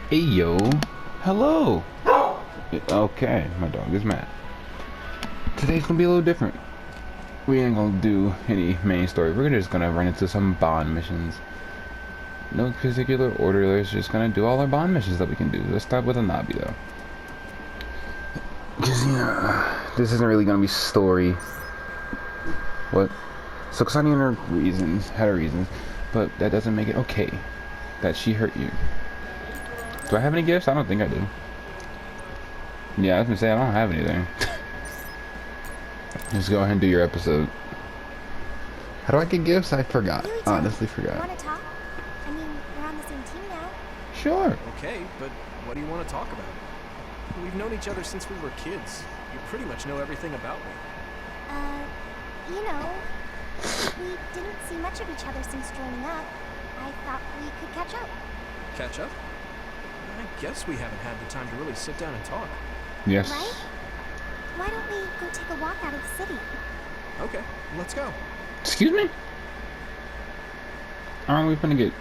Hey yo, hello. Okay, my dog is mad. Today's gonna be a little different. We ain't gonna do any main story. We're just gonna run into some bond missions. No particular order. We're just gonna do all our bond missions that we can do. Let's start with a Nabi though, because this isn't really gonna be story. What? So Kasani and her reasons had her reasons, but that doesn't make it okay that she hurt you. Do I have any gifts? I don't think I do. Yeah, I was gonna say I don't have anything. Just go ahead and do your episode. How do I get gifts? I forgot. YUITO, Honestly forgot. Want to talk? I mean, we're on the same team now. Sure. Okay, but what do you want to talk about? We've known each other since we were kids. You pretty much know everything about me. You know, we didn't see much of each other since joining up. I thought we could catch up. Catch up? I guess we haven't had the time to really sit down and talk. Yes. Right? Why don't we go take a walk out of the city? Okay, let's go. Excuse me? Aren't we gonna get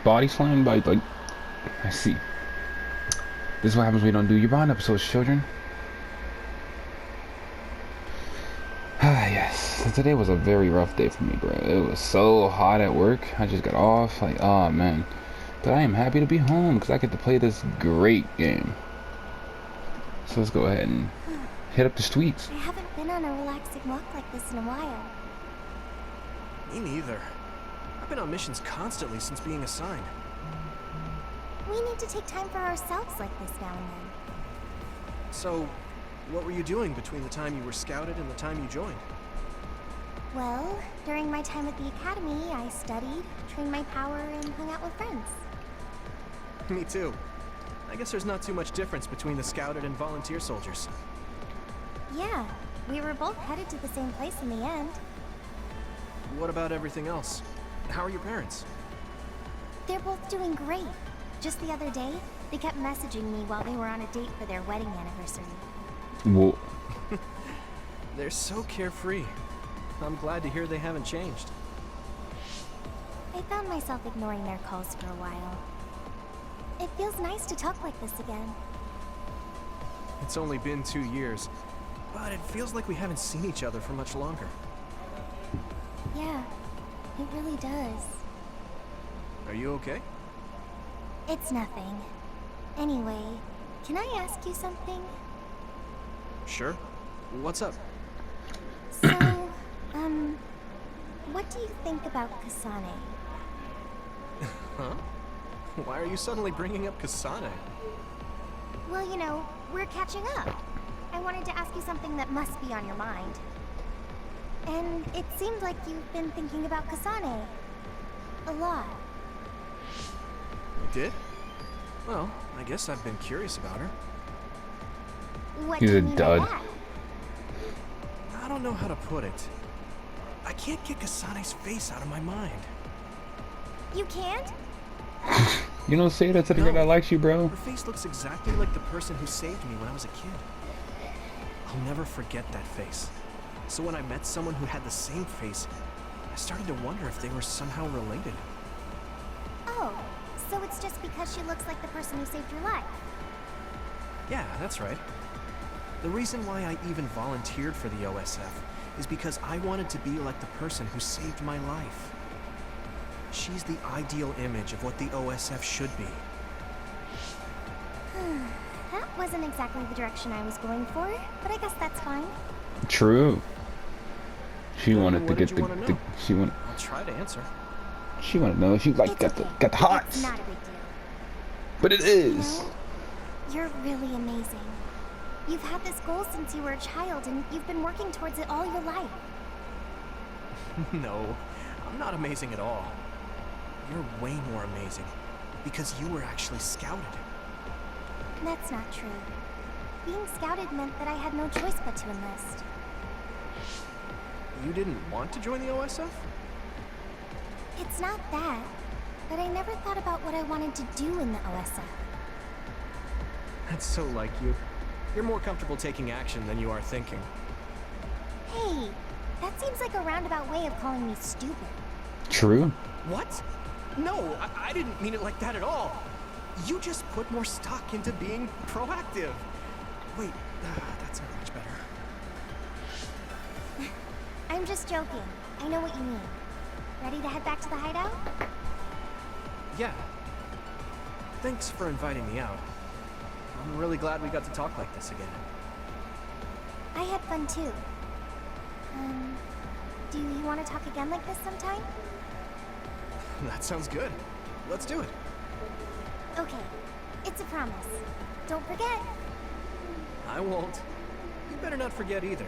body slammed by, like... I see. This is what happens when we don't do your bond episodes, children. Ah, yes. So today was a very rough day for me, bro. It was so hot at work. I just got off. Like, oh, man. But I am happy to be home because I get to play this great game. So let's go ahead and hit up the streets. I haven't been on a relaxing walk like this in a while. Me neither. I've been on missions constantly since being assigned. We need to take time for ourselves like this now and then. So, what were you doing between the time you were scouted and the time you joined? Well, during my time at the academy, I studied, trained my power, and hung out with friends. Me too. I guess there's not too much difference between the scouted and volunteer soldiers. Yeah, we were both headed to the same place in the end. What about everything else? How are your parents? They're both doing great. Just the other day, they kept messaging me while they were on a date for their wedding anniversary. Whoa. They're so carefree. I'm glad to hear they haven't changed. I found myself ignoring their calls for a while. It feels nice to talk like this again. It's only been 2 years, but it feels like we haven't seen each other for much longer. Yeah, it really does. Are you okay? It's nothing. Anyway, can I ask you something? Sure. What's up? So, what do you think about Kasane? Huh? Why are you suddenly bringing up Kasane? Well, you know, we're catching up. I wanted to ask you something that must be on your mind. And it seemed like you've been thinking about Kasane. A lot. You did? Well, I guess I've been curious about her. What He's do a you mean by dud. that? I don't know how to put it. I can't get Kasane's face out of my mind. You can't? You don't say that to the girl that likes you, bro. Her face looks exactly like the person who saved me when I was a kid. I'll never forget that face. So when I met someone who had the same face, I started to wonder if they were somehow related. Oh, so it's just because she looks like the person who saved your life. Yeah, that's right. The reason why I even volunteered for the OSF is because I wanted to be like the person who saved my life. She's the ideal image of what the OSF should be. That wasn't exactly the direction I was going for, but I guess that's fine. True. She Then wanted to what get did you wanna know? she wanted I'll try to answer. she wanted to know if she like It's got okay. the It's hots. not a big deal. But it You is. know, you're really amazing. You've had this goal since you were a child, and you've been working towards it all your life. No, I'm not amazing at all. You're way more amazing because you were actually scouted. That's not true. Being scouted meant that I had no choice but to enlist. You didn't want to join the OSF? It's not that, but I never thought about what I wanted to do in the OSF. That's so like you. You're more comfortable taking action than you are thinking. Hey, that seems like a roundabout way of calling me stupid. True. What? No, I didn't mean it like that at all. You just put more stock into being proactive. Wait, that's not much better. I'm just joking. I know what you mean. Ready to head back to the hideout? Yeah. Thanks for inviting me out. I'm really glad we got to talk like this again. I had fun too. Do you want to talk again like this sometime? That sounds good. Let's do it. Okay, it's a promise. Don't forget. I won't. You better not forget either.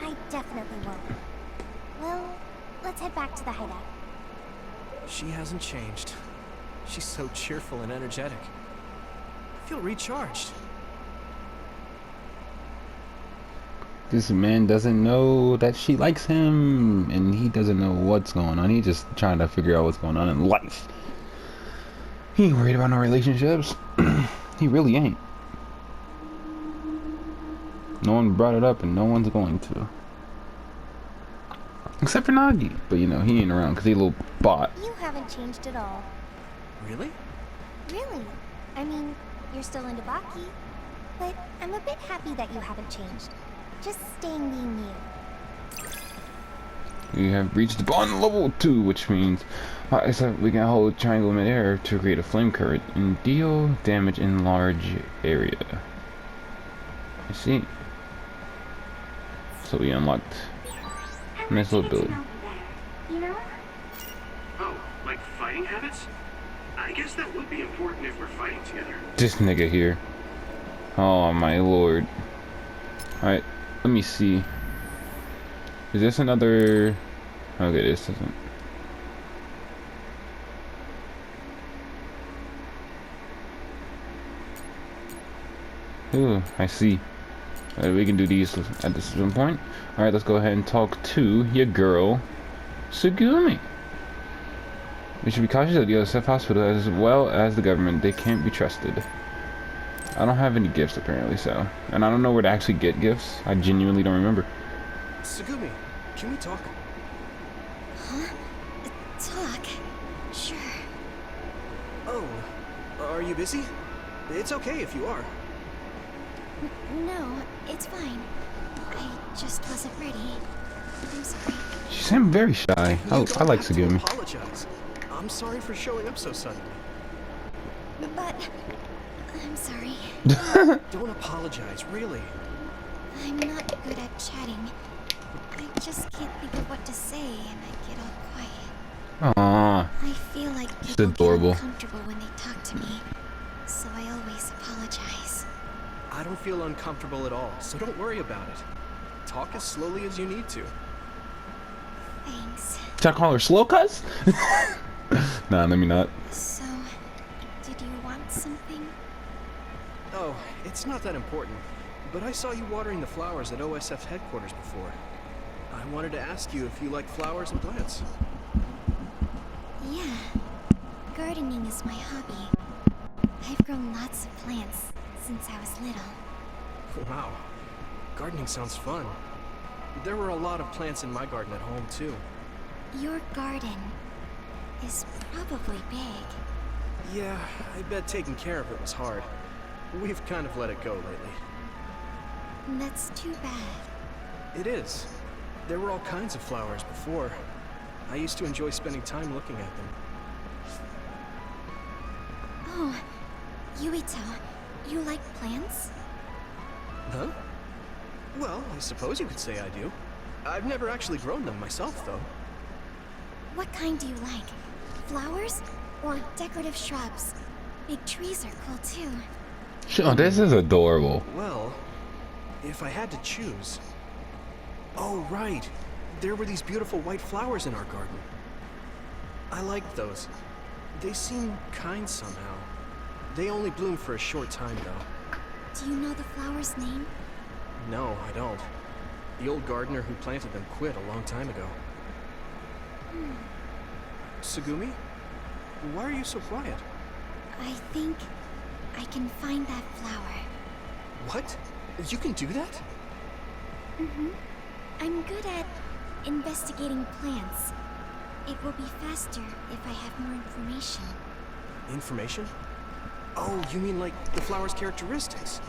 I definitely won't. Well, let's head back to the hideout. She hasn't changed. She's so cheerful and energetic. I feel recharged. This man doesn't know that she likes him, and he doesn't know what's going on. He's just trying to figure out what's going on in life. He ain't worried about no relationships. He really ain't. No one brought it up, and no one's going to. Except for Nagi. But, you know, he ain't around because he's a little bot. You haven't changed at all. Really? Really? I mean, you're still into Baki. But I'm a bit happy that you haven't changed. Just staying being you. We have reached bond level 2, which means except we can hold triangle midair to create a flame current and deal damage in large area. I see. So we unlocked a nice little ability. You know? Oh, like fighting habits? I guess that would be important if we're fighting together. This nigga here. Oh my lord. Alright, let me see. Is this another... Okay, this isn't. Ooh, I see. We can do these at this point. Alright, let's go ahead and talk to your girl, Tsugumi. We should be cautious of the OSF hospital as well as the government. They can't be trusted. I don't have any gifts apparently, so. And I don't know where to actually get gifts. I genuinely don't remember. Tsugumi, can we talk? Huh? Talk? Sure. Oh, are you busy? It's okay if you are. No, it's fine. I just wasn't ready. I'm sorry. She seemed very shy. I like Tsugumi. Apologize. I'm sorry for showing up so suddenly. But... I'm sorry. Don't apologize, really. I'm not good at chatting. I just can't think of what to say and I get all quiet. Aww. I feel like She's people adorable. get uncomfortable when they talk to me. So I always apologize. I don't feel uncomfortable at all, so don't worry about it. Talk as slowly as you need to. Thanks. Should I call her slow cuz? Nah, let me not. So, did you want something? Oh, it's not that important, but I saw you watering the flowers at OSF headquarters before. I wanted to ask you if you like flowers and plants. Yeah. Gardening is my hobby. I've grown lots of plants since I was little. Wow, gardening sounds fun. There were a lot of plants in my garden at home, too. Your garden is probably big. Yeah, I bet taking care of it was hard. We've kind of let it go lately. That's too bad. It is. There were all kinds of flowers before. I used to enjoy spending time looking at them. Oh, Yuito, you like plants? Huh? Well, I suppose you could say I do. I've never actually grown them myself, though. What kind do you like? Flowers or decorative shrubs? Big trees are cool too. Oh, this is adorable. Well, if I had to choose... Oh, right. There were these beautiful white flowers in our garden. I liked those. They seem kind somehow. They only bloom for a short time, though. Do you know the flower's name? No, I don't. The old gardener who planted them quit a long time ago. Tsugumi? Why are you so quiet? I think I can find that flower. What? You can do that? Mm-hmm. I'm good at investigating plants. It will be faster if I have more information. Information? Oh, you mean like the flower's characteristics?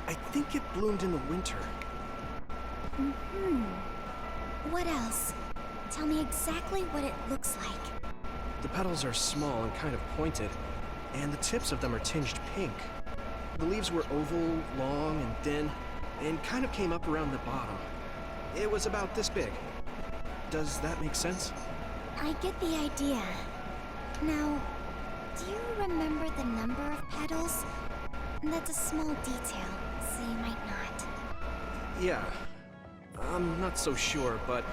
I think it bloomed in the winter. What else? Tell me exactly what it looks like. The petals are small and kind of pointed, and the tips of them are tinged pink. The leaves were oval, long, and thin, and kind of came up around the bottom. It was about this big. Does that make sense? I get the idea. Now, do you remember the number of petals? That's a small detail, so you might not. Yeah. I'm not so sure, but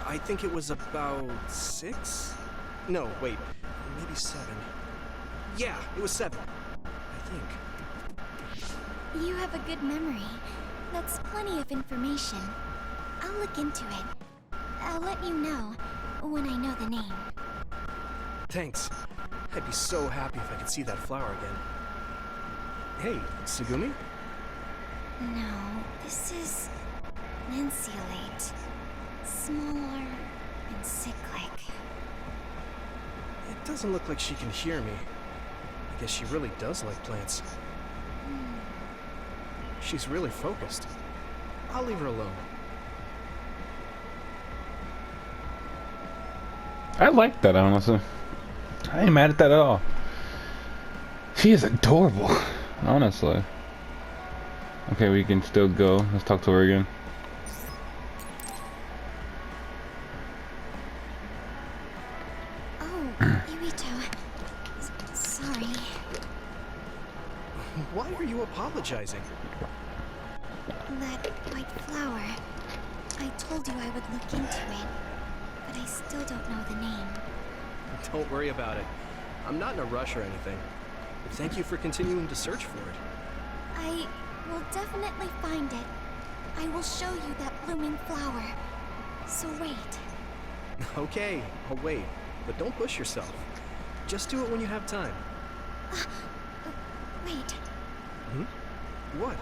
I think it was about 6? No, wait. Maybe 7. Yeah, it was 7. I think. You have a good memory. That's plenty of information. I'll look into it. I'll let you know when I know the name. Thanks. I'd be so happy if I could see that flower again. Hey, Tsugumi? No, this is lanceolate. Smaller and sick-like. It doesn't look like she can hear me. I guess she really does like plants. She's really focused. I'll leave her alone. I like that, honestly. I ain't mad at that at all. She is adorable, honestly. Okay, we can still go. Let's talk to her again. Oh, YUITO. Sorry. Why are you apologizing? That white flower. I told you I would look into it, but I still don't know the name. Don't worry about it. I'm not in a rush or anything. Thank you for continuing to search for it. I will definitely find it. I will show you that blooming flower. So wait. Okay, I'll wait. But don't push yourself. Just do it when you have time. Wait. What?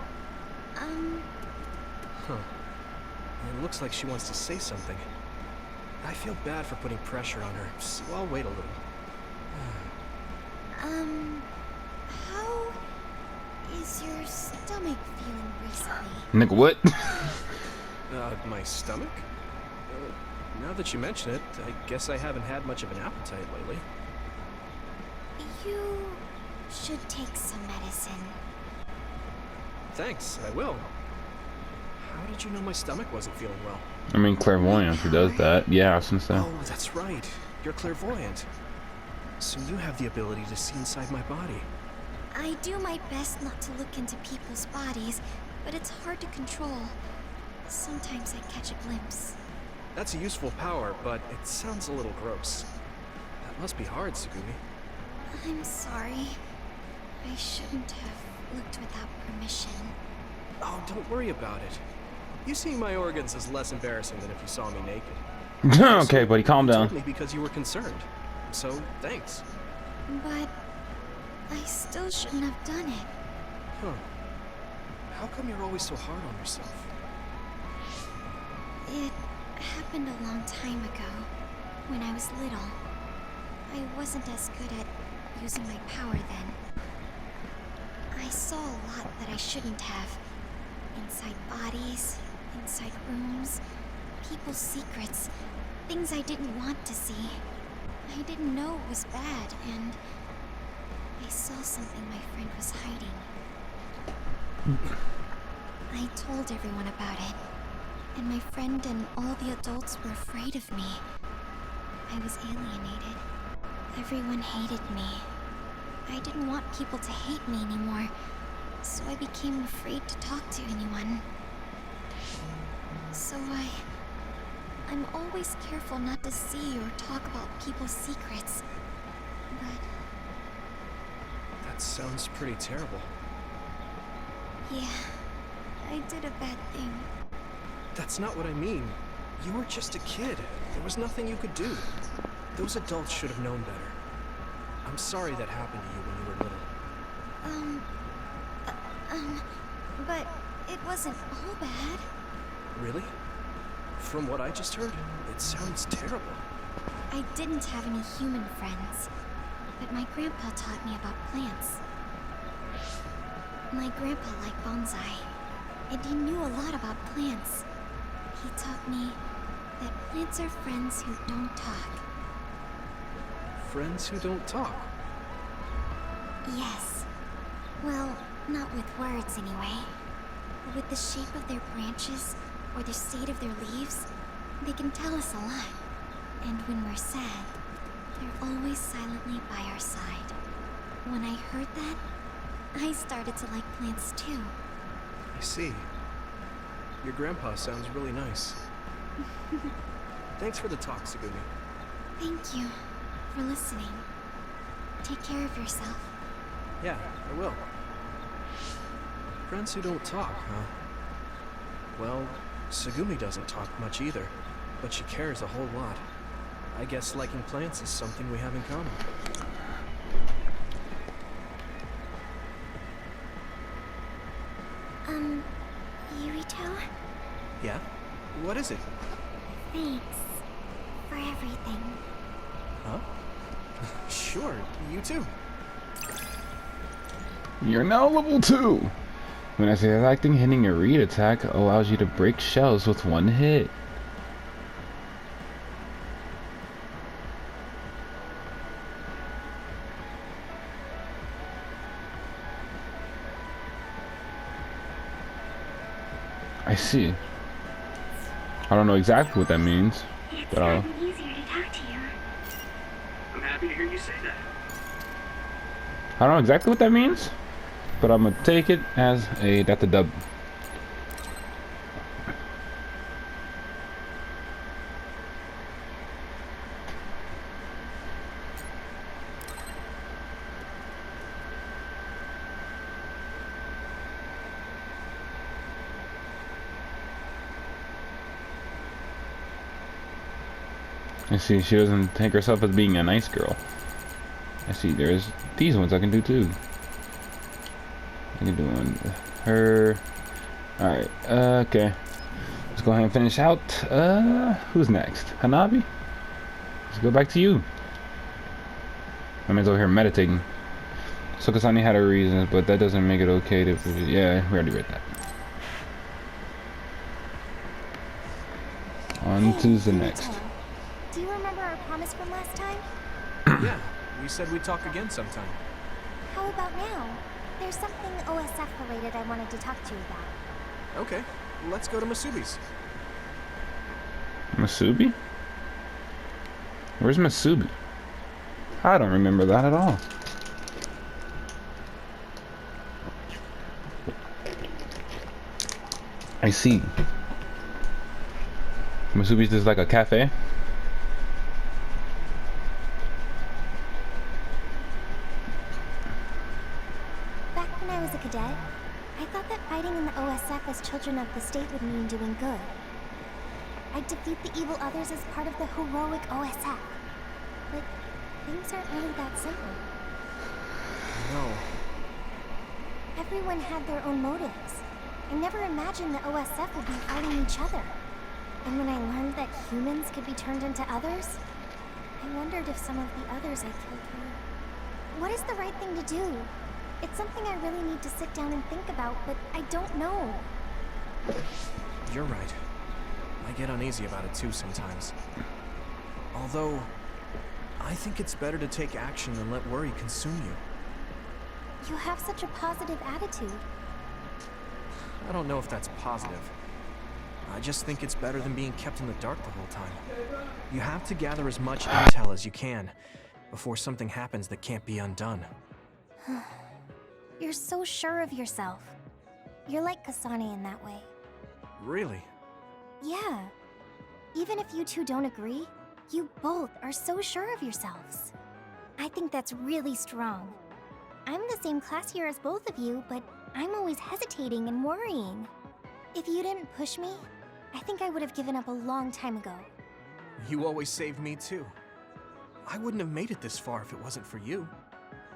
Huh. It looks like she wants to say something. I feel bad for putting pressure on her, so I'll wait a little. How is your stomach feeling recently? Nigga, what? My stomach? Now that you mention it, I guess I haven't had much of an appetite lately. You should take some medicine. Thanks, I will. How did you know my stomach wasn't feeling well? I mean, clairvoyant, who does that? Yeah, since then. Oh, that's right. You're clairvoyant. So you have the ability to see inside my body. I do my best not to look into people's bodies, but it's hard to control. Sometimes I catch a glimpse. That's a useful power, but it sounds a little gross. That must be hard, Tsugumi. I'm sorry. I shouldn't have looked without permission. Oh, don't worry about it. You seeing my organs is less embarrassing than if you saw me naked. Okay, buddy, calm You down. told me because you were concerned. So, thanks. But I still shouldn't have done it. Huh. How come you're always so hard on yourself? It happened a long time ago, when I was little. I wasn't as good at using my power then. I saw a lot that I shouldn't have. Inside bodies, inside rooms, people's secrets, things I didn't want to see. I didn't know it was bad, and I saw something my friend was hiding. I told everyone about it, and my friend and all the adults were afraid of me. I was alienated. Everyone hated me. I didn't want people to hate me anymore, so I became afraid to talk to anyone. So I'm always careful not to see or talk about people's secrets. But That sounds pretty terrible. yeah, I did a bad thing. That's not what I mean. You were just a kid. There was nothing you could do. Those adults should have known better. I'm sorry that happened to you when you were little. But it wasn't all bad. Really? From what I just heard, it sounds terrible. I didn't have any human friends. but my grandpa taught me about plants. My grandpa liked bonsai, and he knew a lot about plants. He taught me that plants are friends who don't talk. Friends who don't talk? Yes. Well, not with words anyway. But with the shape of their branches or the state of their leaves, they can tell us a lot. And when we're sad, they're always silently by our side. When I heard that, I started to like plants too. I see. Your grandpa sounds really nice. Thanks for the talk, Tsugumi. Thank you for listening. Take care of yourself. Yeah, I will. Friends who don't talk, huh? Well, Tsugumi doesn't talk much either, but she cares a whole lot. I guess liking plants is something we have in common. Yuito? Yeah? What is it? Thanks for everything. Huh? Sure, you too. You're now level 2. When I say that acting, hitting a read attack allows you to break shells with one hit. I see. I don't know exactly what that means, It's but I'll... gotten easier to talk to you. I'm happy to hear you say that. I don't know exactly what that means, but I'm gonna take it as that's a dub. I see she doesn't think herself as being a nice girl. I see there's these ones I can do too. I can do one with her. Alright, okay. Let's go ahead and finish out. Who's next? Hanabi? Let's go back to you. My man's over here meditating. So Kasane had her reasons, but that doesn't make it okay to... Yeah, we already read that. On to the next. Do you remember our promise from last time? Yeah, we said we'd talk again sometime. How about now? There's something OSF related I wanted to talk to you about. Okay, let's go to Masubi's. Masubi? Where's Masubi? I don't remember that at all. I see. Masubi's just like a cafe? Back when I was a cadet, I thought that fighting in the OSF as children of the state would mean doing good. I'd defeat the evil others as part of the heroic OSF. But things aren't really that simple. No. Everyone had their own motives. I never imagined the OSF would be fighting each other. And when I learned that humans could be turned into others, I wondered if some of the others I killed were... What is the right thing to do? It's something I really need to sit down and think about, but I don't know. You're right. I get uneasy about it too sometimes. Although, I think it's better to take action than let worry consume you. You have such a positive attitude. I don't know if that's positive. I just think it's better than being kept in the dark the whole time. You have to gather as much intel as you can before something happens that can't be undone. You're so sure of yourself. You're like Kasane in that way. Really? Yeah. Even if you two don't agree, you both are so sure of yourselves. I think that's really strong. I'm the same class year as both of you, but I'm always hesitating and worrying. If you didn't push me, I think I would have given up a long time ago. You always saved me too. I wouldn't have made it this far if it wasn't for you.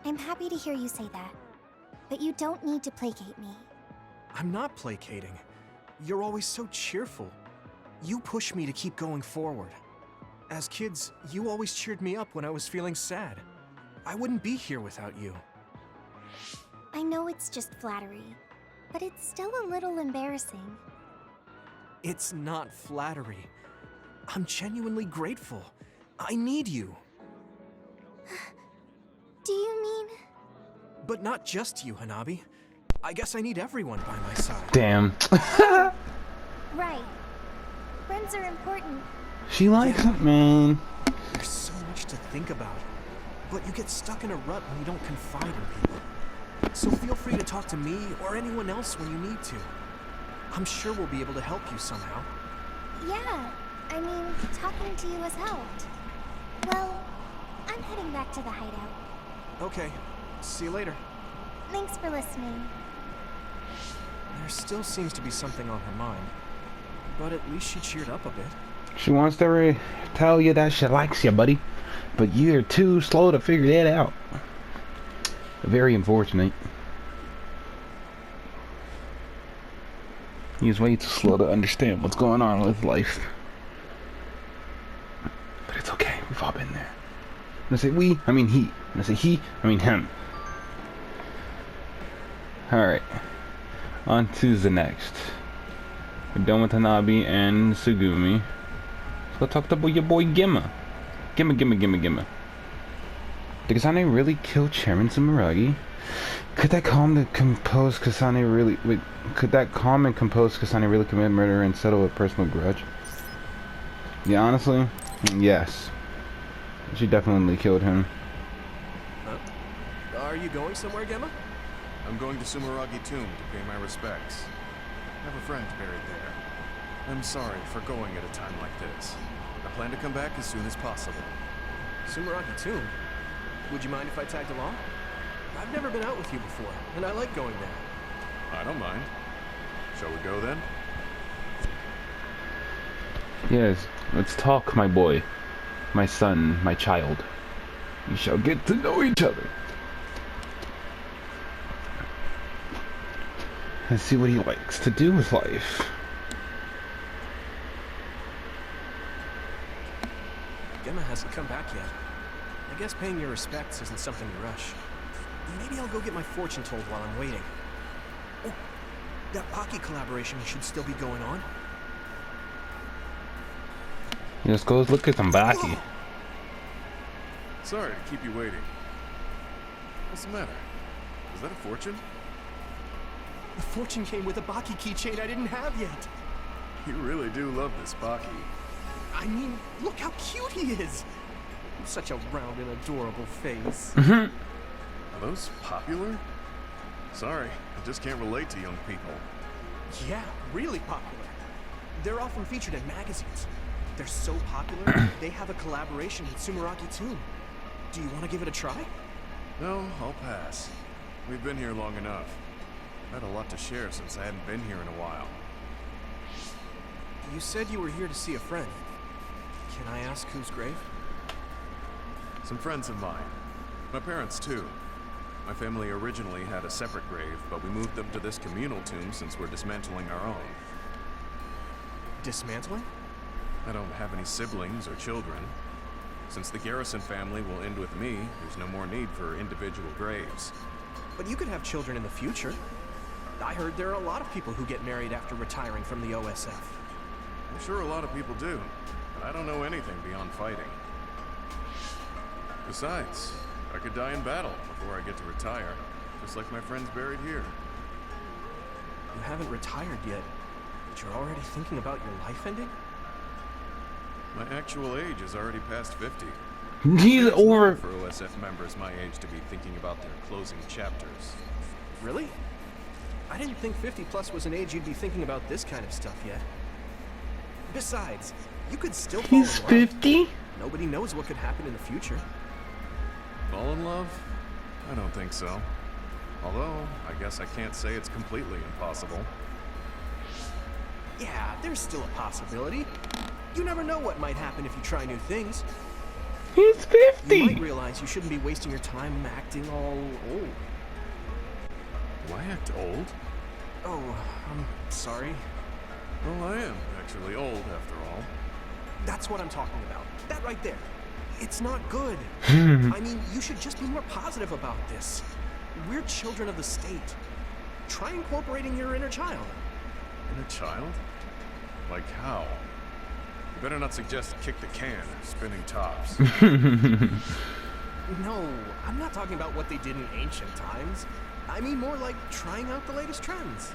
I'm happy to hear you say that. But you don't need to placate me. I'm not placating. You're always so cheerful. You push me to keep going forward. As kids, you always cheered me up when I was feeling sad. I wouldn't be here without you. I know it's just flattery, but it's still a little embarrassing. It's not flattery. I'm genuinely grateful. I need you. Do you mean? But not just you, Hanabi. I guess I need everyone by my side. Damn. Right. Friends are important. She likes it, man. There's so much to think about. But you get stuck in a rut when you don't confide in people. So feel free to talk to me or anyone else when you need to. I'm sure we'll be able to help you somehow. Yeah, I mean, talking to you has helped. Well, I'm heading back to the hideout. Okay, see you later. Thanks for listening. There still seems to be something on her mind. But at least she cheered up a bit. She wants to tell you that she likes you, buddy. But you're too slow to figure that out. Very unfortunate. He's way too slow to understand what's going on with life. But it's okay. We've all been there. When I say we, I mean he. When I say he, I mean him. Alright. On to the next. We're done with Hanabi and Tsugumi. So let's talk about your boy Gimma. Gimma. Did Kasane really kill Chairman Sumeragi? Could that calm and compose Kasane really... Wait, could that calm and compose Kasane really commit murder and settle a personal grudge? Yeah, honestly, yes. She definitely killed him. Huh? Are you going somewhere, Gemma? I'm going to Sumeragi Tomb to pay my respects. I have a friend buried there. I'm sorry for going at a time like this. I plan to come back as soon as possible. Sumeragi Tomb? Would you mind if I tagged along? I've never been out with you before, and I like going there. I don't mind. Shall we go then? Yes, let's talk, my boy. My son, my child. We shall get to know each other. And see what he likes to do with life. Gemma hasn't come back yet. I guess paying your respects isn't something you rush. Maybe I'll go get my fortune told while I'm waiting. Oh, that Pocky collaboration should still be going on. Let's go look at some Baki. Sorry to keep you waiting. What's the matter? Is that a fortune? The fortune came with a Baki keychain I didn't have yet. You really do love this Baki. I mean, look how cute he is. Such a round and adorable face. Are those popular? Sorry, I just can't relate to young people. Yeah, really popular. They're often featured in magazines. They're so popular, they have a collaboration with Sumeragi Tomb. Do you want to give it a try? No, I'll pass. We've been here long enough. I've had a lot to share since I hadn't been here in a while. You said you were here to see a friend. Can I ask whose grave? Some friends of mine. My parents, too. My family originally had a separate grave, but we moved them to this communal tomb since we're dismantling our own. Dismantling? I don't have any siblings or children. Since the Garrison family will end with me, there's no more need for individual graves. But you could have children in the future. I heard there are a lot of people who get married after retiring from the OSF. I'm sure a lot of people do, but I don't know anything beyond fighting. Besides, I could die in battle before I get to retire, just like my friends buried here. You haven't retired yet, but you're already thinking about your life ending? My actual age is already past 50. He's It's over. normal for OSF members my age to be thinking about their closing chapters. Really? I didn't think 50 plus was an age you'd be thinking about this kind of stuff yet. Besides, you could still fall He's in love. 50? Nobody knows what could happen in the future. Fall in love? I don't think so. Although, I guess I can't say it's completely impossible. Yeah, there's still a possibility. You never know what might happen if you try new things. He's You might 50. realize you shouldn't be wasting your time acting all old. Do I act old? Oh, I'm sorry. Well, I am actually old, after all. That's what I'm talking about. That right there. It's not good. I mean, you should just be more positive about this. We're children of the state. Try incorporating your inner child. Inner child? Like how? You better not suggest kick the can or spinning tops. No, I'm not talking about what they did in ancient times. I mean more like trying out the latest trends.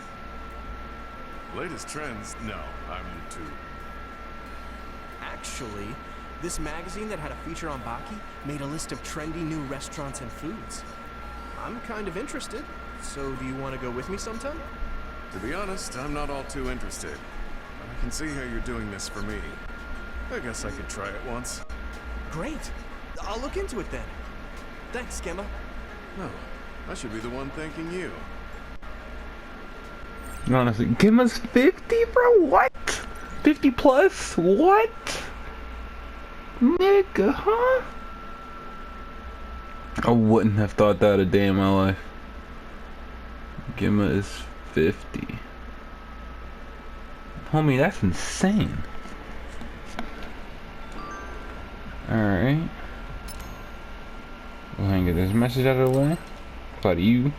Latest trends? No, I'm too... Actually, this magazine that had a feature on Baki made a list of trendy new restaurants and foods. I'm kind of interested, so do you want to go with me sometime? To be honest, I'm not all too interested. But I can see how you're doing this for me. I guess I could try it once. Great. I'll look into it then. Thanks, Gemma. No, I should be the one thanking you. Honestly, Gemma's 50, bro? What? 50 plus? What? Nigga, huh? I wouldn't have thought that a day in my life. Gemma is 50. Homie, that's insane. Alright. Go ahead and get this message out of the way. Apply to you.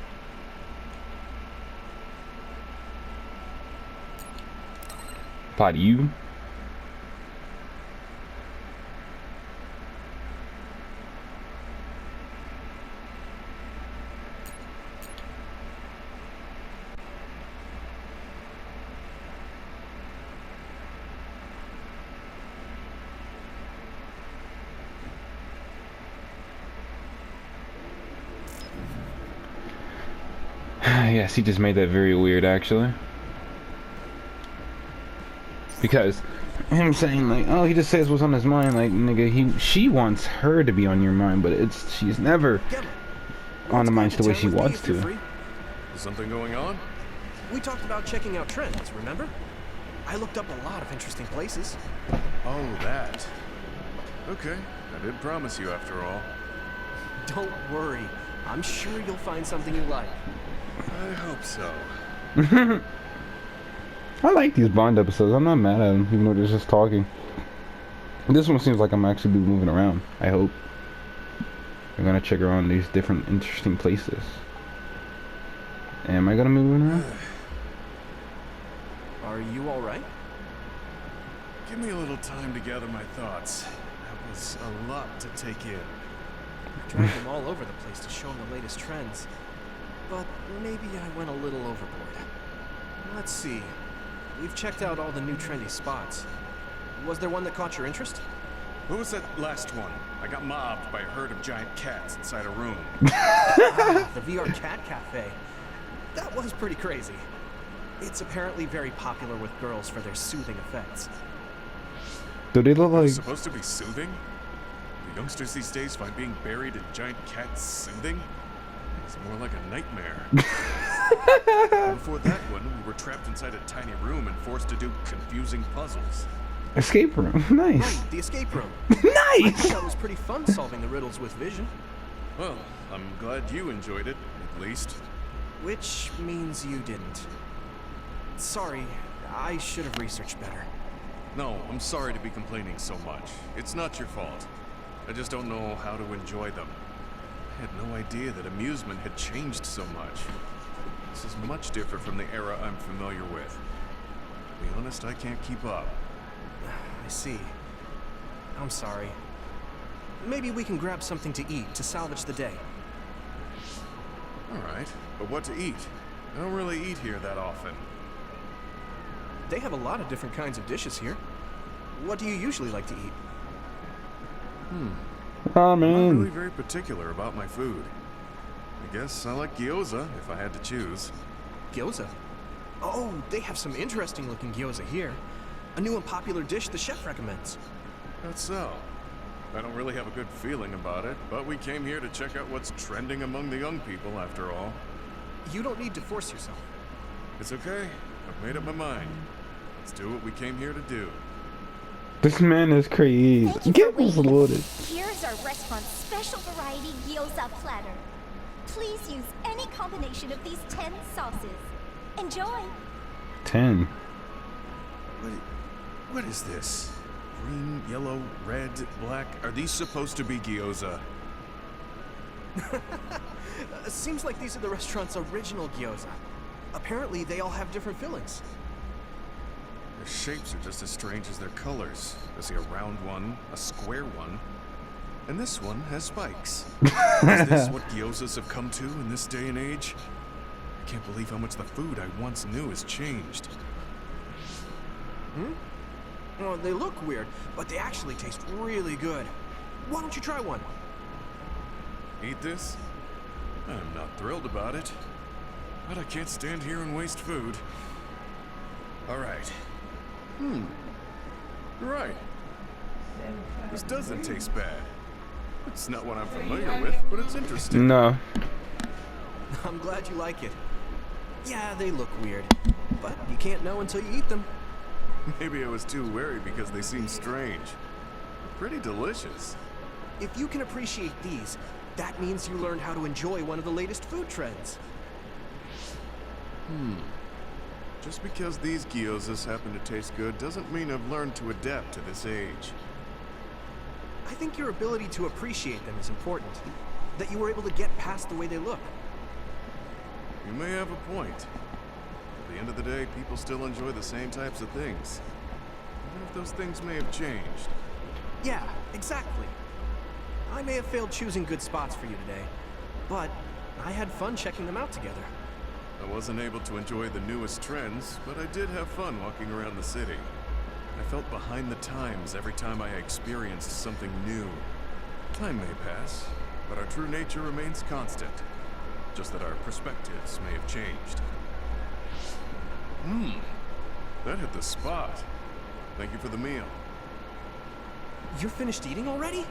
Apply to you. Yes, he just made that very weird, actually. Because him saying like, oh, he just says what's on his mind, like, nigga, she wants her to be on your mind, but she's never on the mind the way she wants to. Is something going on? We talked about checking out trends, remember? I looked up a lot of interesting places. Oh, that. Okay, I did promise you after all. Don't worry. I'm sure you'll find something you like. I hope so. I like these Bond episodes. I'm not mad at them, even though they're just talking. This one seems like I'm actually be moving around. I hope. I'm gonna check around these different interesting places. Am I gonna move around? Are you alright? Give me a little time to gather my thoughts. That was a lot to take in. I dragged him all over the place to show him the latest trends. But maybe I went a little overboard. Let's see. We've checked out all the new trendy spots. Was there one that caught your interest? What was that last one? I got mobbed by a herd of giant cats inside a room. The VR Cat Cafe. That was pretty crazy. It's apparently very popular with girls for their soothing effects. Do they look like... It's supposed to be soothing? The youngsters these days find being buried in giant cats soothing? It's more like a nightmare. Before that one, we were trapped inside a tiny room and forced to do confusing puzzles. Escape room. Nice. Right, the escape room. Nice! I think that was pretty fun solving the riddles with vision. Well, I'm glad you enjoyed it, at least. Which means you didn't. Sorry, I should have researched better. No, I'm sorry to be complaining so much. It's not your fault. I just don't know how to enjoy them. I had no idea that amusement had changed so much. This is much different from the era I'm familiar with. To be honest, I can't keep up. I see. I'm sorry. Maybe we can grab something to eat to salvage the day. Alright, but what to eat? I don't really eat here that often. They have a lot of different kinds of dishes here. What do you usually like to eat? I'm not really Ramen. very particular about my food. I guess I like gyoza, if I had to choose. Gyoza? Oh, they have some interesting looking gyoza here. A new and popular dish the chef recommends. That's so. I don't really have a good feeling about it, but we came here to check out what's trending among the young people, after all. You don't need to force yourself. It's okay. I've made up my mind. Let's do what we came here to do. This man is crazy. Thank you Get for this waiting. loaded. Here's our restaurant's special variety gyoza platter. Please use any combination of these 10 sauces. Enjoy! 10. What is this? Green, yellow, red, black. Are these supposed to be gyoza? Seems like these are the restaurant's original gyoza. Apparently, they all have different fillings. Their shapes are just as strange as their colors. I see a round one, a square one, and this one has spikes. Is this what gyozas have come to in this day and age? I can't believe how much the food I once knew has changed. Well, they look weird, but they actually taste really good. Why don't you try one? Eat this? I'm not thrilled about it, but I can't stand here and waste food. All right. You're right. This doesn't taste bad. It's not what I'm familiar with, but it's interesting. No. I'm glad you like it. Yeah, they look weird, but you can't know until you eat them. Maybe I was too wary because they seem strange. Pretty delicious. If you can appreciate these, that means you learned how to enjoy one of the latest food trends. Just because these gyozas happen to taste good doesn't mean I've learned to adapt to this age. I think your ability to appreciate them is important. That you were able to get past the way they look. You may have a point. At the end of the day, people still enjoy the same types of things. Even if those things may have changed. Yeah, exactly. I may have failed choosing good spots for you today, but I had fun checking them out together. I wasn't able to enjoy the newest trends, but I did have fun walking around the city. I felt behind the times every time I experienced something new. Time may pass, but our true nature remains constant. Just that our perspectives may have changed. That hit the spot. Thank you for the meal. You're finished eating already?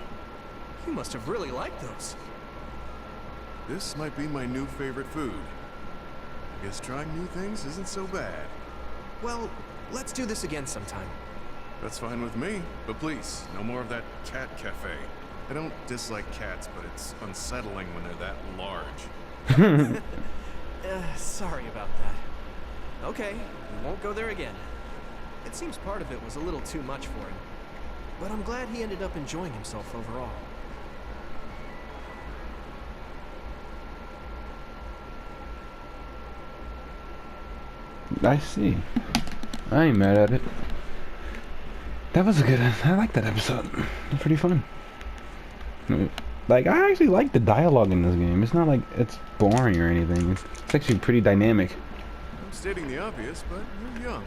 You must have really liked those. This might be my new favorite food. I guess trying new things isn't so bad. Well, let's do this again sometime. That's fine with me, but please, no more of that cat cafe. I don't dislike cats, but it's unsettling when they're that large. Sorry about that. Okay, we won't go there again. It seems part of it was a little too much for him. But I'm glad he ended up enjoying himself overall. I see. I ain't mad at it. That was a good. I like that episode. It's pretty fun. Like, I actually like the dialogue in this game. It's not like it's boring or anything. It's actually pretty dynamic. I'm stating the obvious, but you're young.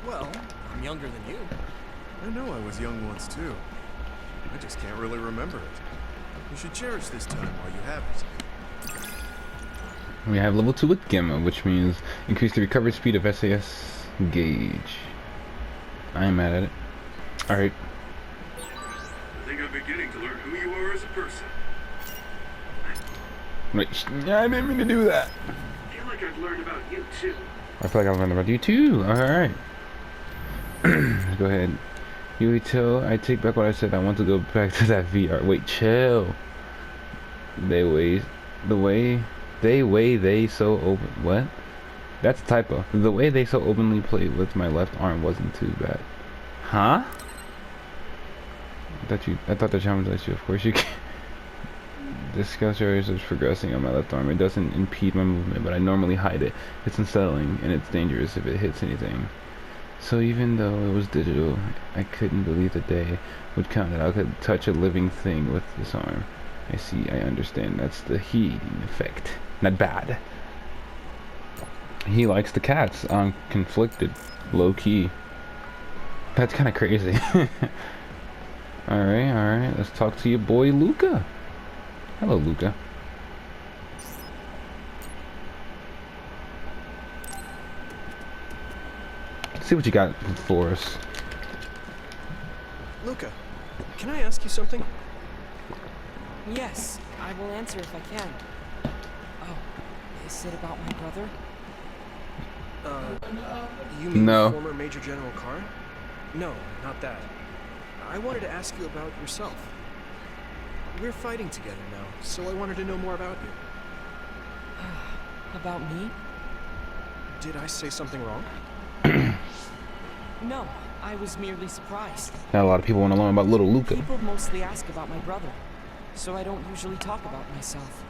Well, I'm younger than you. I know I was young once too. I just can't really remember it. You should cherish this time while you have it. We have level 2 with Gamma, which means increase the recovery speed of SAS gauge. I ain't mad at it. Alright. I think I'm beginning to learn who you are as a person. Wait, yeah, I didn't mean to do that. I feel like I've learned about you too. I feel like I've learned about you too. Alright. Let's go ahead. YUITO, I take back what I said. I want to go back to that VR. Wait, chill. They so open. What? That's a typo. The way they so openly played with my left arm wasn't too bad. Huh? I thought the challenge lets you. Of course you can. This skill is progressing on my left arm. It doesn't impede my movement, but I normally hide it. It's unsettling and it's dangerous if it hits anything. So even though it was digital, I couldn't believe the day would come that I could touch a living thing with this arm. I see, I understand. That's the heating effect. Not bad. He likes the cats. I'm conflicted. Low key. That's kind of crazy. Alright. Let's talk to your boy Luca. Hello, Luca. See what you got for us. Luca, can I ask you something? Yes, I will answer if I can. Oh, is it about my brother? You mean No. former Major General Kara? No, not that. I wanted to ask you about yourself. We're fighting together now, so I wanted to know more about you. About me? Did I say something wrong? No, I was merely surprised. Not a lot of people want to learn about little Luca. People mostly ask about my brother, so I don't usually talk about myself.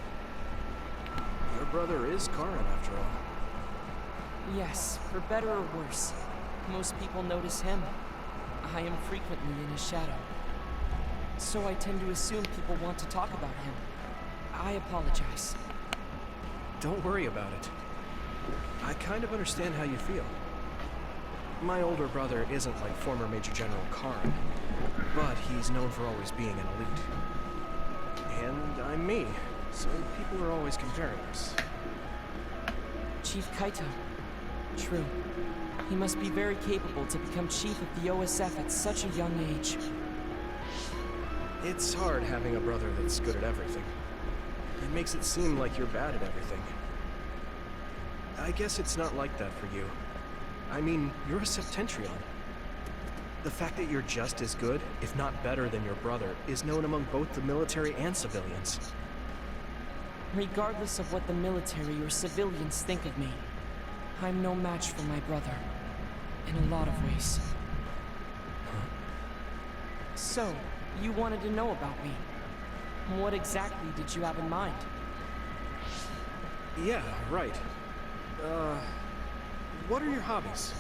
Your brother is Karin, after all. Yes, for better or worse. Most people notice him. I am frequently in his shadow. So I tend to assume people want to talk about him. I apologize. Don't worry about it. I kind of understand how you feel. My older brother isn't like former Major General Karin, but he's known for always being an elite. And I'm me, so people are always comparing us. Chief Kaito. True. He must be very capable to become chief of the OSF at such a young age. It's hard having a brother that's good at everything. It makes it seem like you're bad at everything. I guess it's not like that for you. I mean, you're a Septentrion. The fact that you're just as good, if not better than your brother, is known among both the military and civilians. Regardless of what the military or civilians think of me, I'm no match for my brother. In a lot of ways. So, you wanted to know about me. What exactly did you have in mind? Yeah, right. What are your hobbies?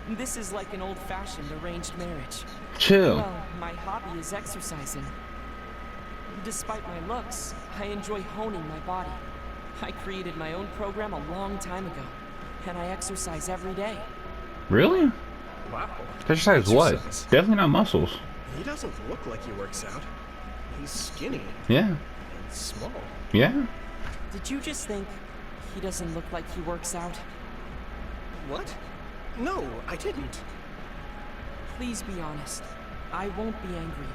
This is like an old-fashioned arranged marriage. Chill. Well, my hobby is exercising. Despite my looks, I enjoy honing my body. I created my own program a long time ago, and I exercise every day. Really? Wow. Exercise what? Exercise. Definitely not muscles. He doesn't look like he works out. He's skinny Yeah. and small. Yeah. Did you just think he doesn't look like he works out? What? No, I didn't. Please be honest. I won't be angry.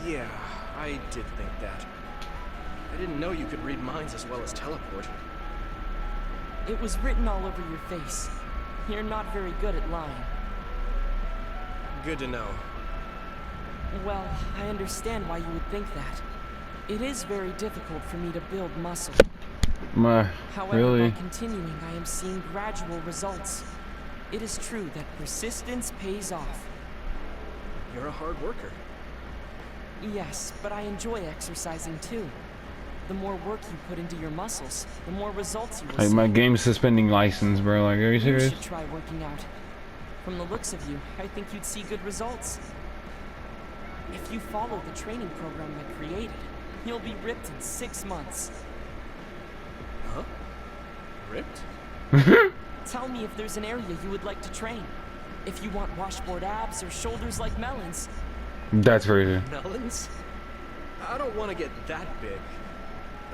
Yeah, I did think that. I didn't know you could read minds as well as teleport. It was written all over your face. You're not very good at lying. Good to know. Well, I understand why you would think that. It is very difficult for me to build muscle. However, Really? by continuing, I am seeing gradual results. It is true that persistence pays off. You're a hard worker. Yes, but I enjoy exercising too. The more work you put into your muscles, the more results you will Like see. my game suspending license, bro. Like, are you You serious? should try working out. From the looks of you, I think you'd see good results. If you follow the training program I created, you'll be ripped in 6 months. Huh? Ripped? Tell me if there's an area you would like to train. If you want washboard abs or shoulders like melons. That's crazy. Melons? I don't want to get that big.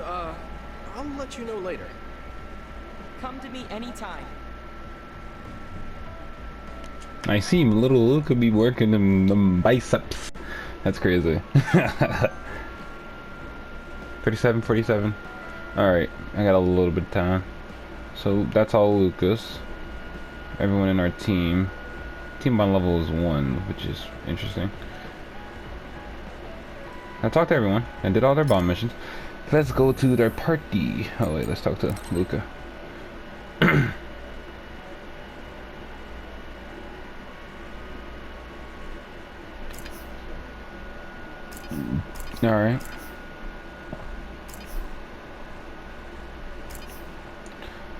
I'll let you know later. Come to me anytime. I see little Luca be working them biceps. That's crazy. 37, 47. Alright, I got a little bit of time. So that's all Lucas. Everyone in our team. Team bond level is 1, which is interesting. I talked to everyone and did all their bond missions. Let's go to their party. Oh wait, let's talk to Luca. Alright.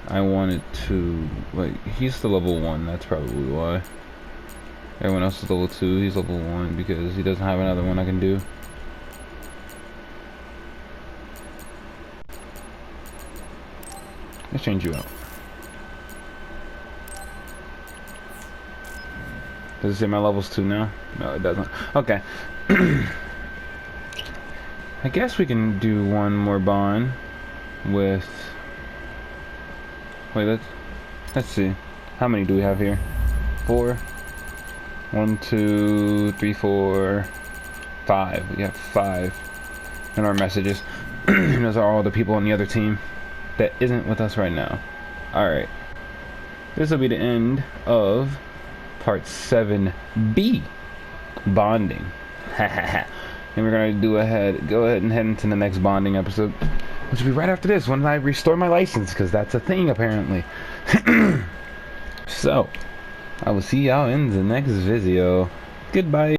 I wanted to, like, he's the level 1, that's probably why. Everyone else is level 2, he's level 1 because he doesn't have another one I can do. Let's change you out. Does it say my level's 2 now? No, it doesn't. Okay. I guess we can do one more bond with... Wait, let's see. How many do we have here? 4. 1, 2, 3, 4, 5. We have 5 in our messages. Those are all the people on the other team that isn't with us right now. Alright. This will be the end of part 7B. Bonding. And we're gonna go ahead and head into the next bonding episode. which will be right after this when I restore my license, because that's a thing apparently. So, I will see y'all in the next video. Goodbye.